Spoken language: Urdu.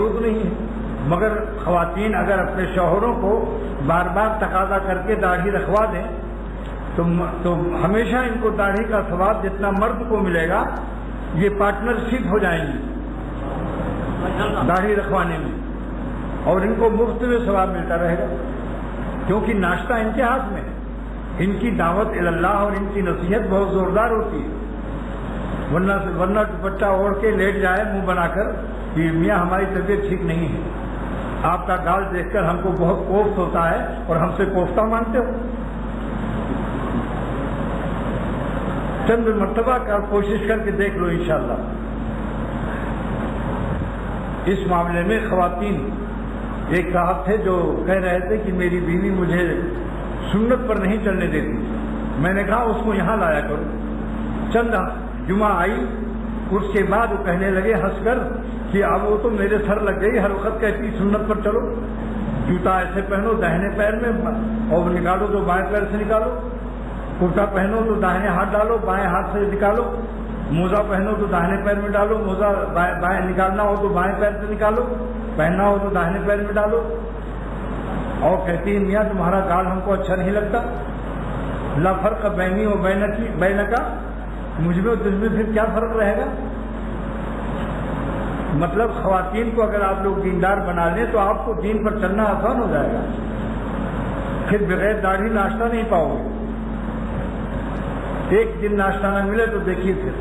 ضرورت نہیں ہے، مگر خواتین اگر اپنے شوہروں کو بار بار تقاضا کر کے داڑھی رکھوا دیں تو ہمیشہ ان کو داڑھی کا ثواب جتنا مرد کو ملے گا یہ پارٹنرشپ ہو جائیں گی داڑھی رکھوانے میں، اور ان کو مفت میں ثواب ملتا رہے گا، کیونکہ ناشتہ ان کے ہاتھ میں ہے، ان کی دعوت اللہ اور ان کی نصیحت بہت زوردار ہوتی ہے، ورنہ دوپٹہ اوڑھ کے لیٹ جائے منہ بنا کر کہ میاں ہماری طبیعت ٹھیک نہیں ہے، آپ کا گال دیکھ کر ہم کو بہت کوفت ہوتا ہے اور ہم سے کوفتہ مانتے ہو۔ چند مرتبہ کا کوشش کر کے دیکھ لو انشاءاللہ۔ اس معاملے میں خواتین، ایک صاحب تھے جو کہہ رہے تھے کہ میری بیوی مجھے سنت پر نہیں چلنے دیتی، میں نے کہا اس کو یہاں لایا کرو۔ چند جمعہ آئی، اس کے بعد وہ کہنے لگے ہنس کر کہ اب وہ تو میرے سر لگ گئی، ہر وقت کہتی سنت پر چلو، جوتا ایسے پہنو داہنے پیر میں اور نکالو تو بائیں پیر سے نکالو، کرتا پہنو تو داہنے ہاتھ ڈالو بائیں ہاتھ سے نکالو، موزہ پہنو تو داہنے پیر میں ڈالو، موزہ بائیں نکالنا ہو تو بائیں پیر سے نکالو، پہننا ہو تو داہنے پیر میں ڈالو، اور کہتی ہے میاں تمہارا گال ہم کو اچھا نہیں لگتا، لا فرق بینی و بینکا، مجھ میں اور تجھ میں پھر کیا فرق رہے گا؟ مطلب خواتین کو اگر آپ لوگ دیندار بنا لیں تو آپ کو دین پر چلنا آسان ہو جائے گا، پھر بغیر داڑھی ناشتہ نہیں پاؤ گے، ایک دن ناشتہ نہ ملے تو دیکھیے پھر